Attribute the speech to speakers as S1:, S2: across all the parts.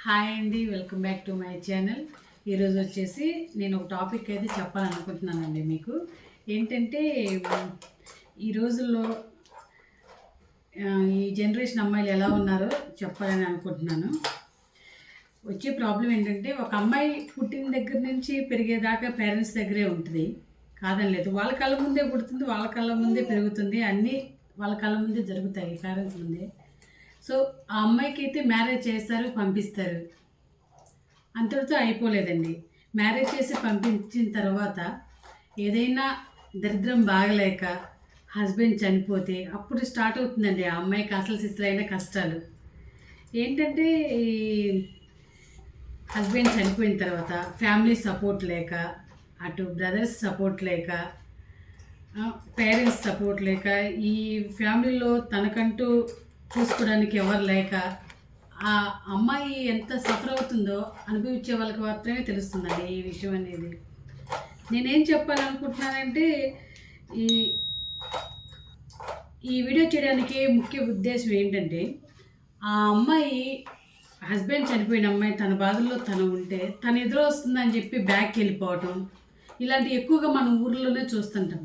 S1: Hi అండి, welcome back to my channel. ఈరోజు వచ్చేసి నేను ఒక టాపిక్ అయితే చెప్పాలనుకుంటున్నానండి. మీకు ఏంటంటే ఈ రోజుల్లో ఈ జనరేషన్ అమ్మాయిలు ఎలా ఉన్నారో చెప్పాలని అనుకుంటున్నాను. వచ్చే ప్రాబ్లం ఏంటంటే ఒక అమ్మాయి పుట్టిన దగ్గర నుంచి పెరిగేదాకా పేరెంట్స్ దగ్గరే ఉంటుంది, కాదనలేదు. వాళ్ళ కళ్ళ ముందే పుడుతుంది, వాళ్ళ కళ్ళ ముందే పెరుగుతుంది, అన్నీ వాళ్ళ కళ్ళ ముందే జరుగుతాయి, పేరెంట్స్ ముందే. సో ఆ అమ్మాయికి అయితే మ్యారేజ్ చేస్తారు, పంపిస్తారు, అంతటితో అయిపోలేదండి. మ్యారేజ్ చేసి పంపించిన తర్వాత ఏదైనా దరిద్రం బాగలేక హస్బెండ్ చనిపోతే అప్పుడు స్టార్ట్ అవుతుందండి ఆ అమ్మాయికి అసలు సిసలైన కష్టాలు. ఏంటంటే ఈ హస్బెండ్ చనిపోయిన తర్వాత ఫ్యామిలీ సపోర్ట్ లేక, అటు బ్రదర్స్ సపోర్ట్ లేక, పేరెంట్స్ సపోర్ట్ లేక, ఈ ఫ్యామిలీలో తనకంటూ చూసుకోవడానికి ఎవరు లేక ఆ అమ్మాయి ఎంత సఫర్ అవుతుందో అనుభవించే వాళ్ళకి మాత్రమే తెలుస్తుందండి ఈ విషయం అనేది. నేనేం చెప్పాలనుకుంటున్నానంటే ఈ ఈ వీడియో చేయడానికి ముఖ్య ఉద్దేశం ఏంటంటే, ఆ అమ్మాయి హస్బెండ్ చనిపోయిన అమ్మాయి తన బాధల్లో తను ఉంటే తను ఎదురు వస్తుందని చెప్పి బ్యాక్కి వెళ్ళిపోవటం, ఇలాంటివి ఎక్కువగా మన ఊర్లోనే చూస్తుంటాం.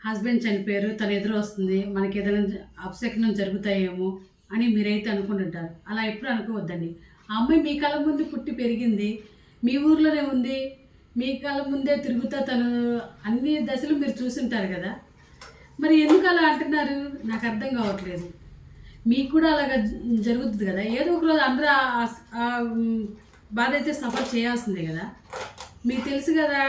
S1: హస్బెండ్ చనిపోయారు, తను ఎదురు వస్తుంది, మనకి ఏదైనా అపశకునం జరుగుతాయేమో అని మీరైతే అనుకుంటుంటారు. అలా ఎప్పుడు అనుకోవద్దండి. ఆ అమ్మాయి మీ కళ్ళ ముందు పుట్టి పెరిగింది, మీ ఊర్లోనే ఉంది, మీ కళ్ళ ముందే తిరుగుతా తను అన్ని దశలు మీరు చూసుంటారు కదా. మరి ఎందుకు అలా అంటున్నారు నాకు అర్థం కావట్లేదు. మీకు కూడా అలాగ జరుగుతుంది కదా, ఏదో ఒక రోజు అందరూ బాధ అయితే సఫర్ చేయాల్సిందే కదా. మీకు తెలుసు కదా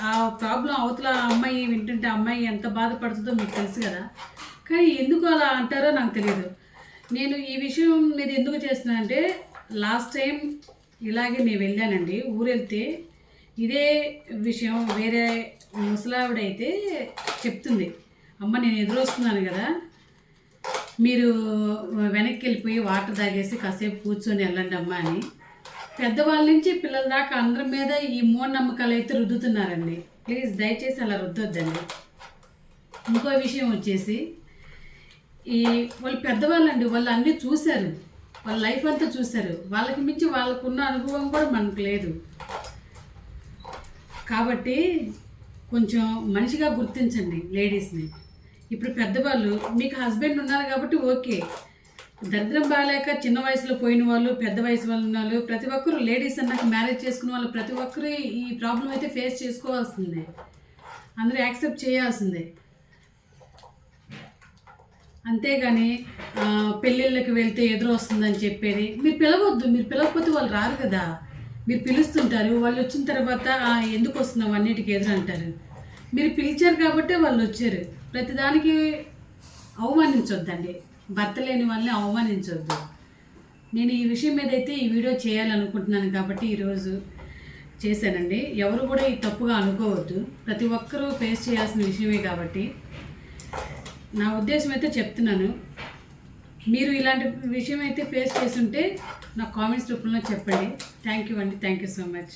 S1: ఆ ప్రాబ్లం అవతల అమ్మాయి వింటుంటే అమ్మాయి ఎంత బాధపడుతుందో మీకు తెలుసు కదా. కానీ ఎందుకు అలా అంటారో నాకు తెలియదు. నేను ఈ విషయం మీద ఎందుకు చేస్తున్నానంటే, లాస్ట్ టైం ఇలాగే నేను వెళ్ళానండి. ఊరెళ్తే ఇదే విషయం వేరే ముసలావిడైతే చెప్తుంది, అమ్మ నేను ఎదురొస్తున్నాను కదా, మీరు వెనక్కి వెళ్ళిపోయి వాటర్ తాగేసి కాసేపు కూర్చొని వెళ్ళండి అమ్మ అని. పెద్దవాళ్ళ నుంచి పిల్లల దాకా అందరి మీద ఈ మూఢనమ్మకాలు అయితే రుద్దుతున్నారండి. ప్లీజ్ దయచేసి అలా రుద్దొద్దండి. ఇంకో విషయం వచ్చేసి, ఈ వాళ్ళు పెద్దవాళ్ళండి, వాళ్ళు అన్నీ చూశారు, వాళ్ళ లైఫ్ అంతా చూశారు, వాళ్ళకి మించి వాళ్ళకున్న అనుభవం కూడా మనకు లేదు. కాబట్టి కొంచెం మనిషిగా గుర్తించండి లేడీస్ని. ఇప్పుడు పెద్దవాళ్ళు, మీకు హస్బెండ్ ఉన్నారు కాబట్టి ఓకే, దరిద్రం బాగాలేక చిన్న వయసులో పోయిన వాళ్ళు, పెద్ద వయసు వాళ్ళు ఉన్నారు, ప్రతి ఒక్కరు లేడీస్ అన్నాక మ్యారేజ్ చేసుకున్న వాళ్ళు ప్రతి ఒక్కరు ఈ ప్రాబ్లం అయితే ఫేస్ చేసుకోవాల్సిందే, అందరూ యాక్సెప్ట్ చేయాల్సిందే. అంతేగాని పెళ్ళిళ్ళకి వెళ్తే ఎదురు వస్తుందని చెప్పేది మీరు పిలవద్దు. మీరు పిలవకపోతే వాళ్ళు రారు కదా, మీరు పిలుస్తుంటారు, వాళ్ళు వచ్చిన తర్వాత ఎందుకు వస్తున్నావు అన్నిటికీ ఎదురు అంటారు. మీరు పిలిచారు కాబట్టి వాళ్ళు వచ్చారు. ప్రతిదానికి అవమానించొద్దండి, భర్త లేని వాళ్ళని అవమానించొద్దు. నేను ఈ విషయం మీద అయితే ఈ వీడియో చేయాలనుకుంటున్నాను కాబట్టి ఈరోజు చేశానండి. ఎవరు కూడా ఈ తప్పుగా అనుకోవద్దు, ప్రతి ఒక్కరూ ఫేస్ చేయాల్సిన విషయమే కాబట్టి నా ఉద్దేశం అయితే చెప్తున్నాను. మీరు ఇలాంటి విషయం అయితే ఫేస్ చేస్తుంటే నాకు కామెంట్స్ రూపంలో చెప్పండి. థ్యాంక్ యూ అండి, థ్యాంక్ యూ సో మచ్.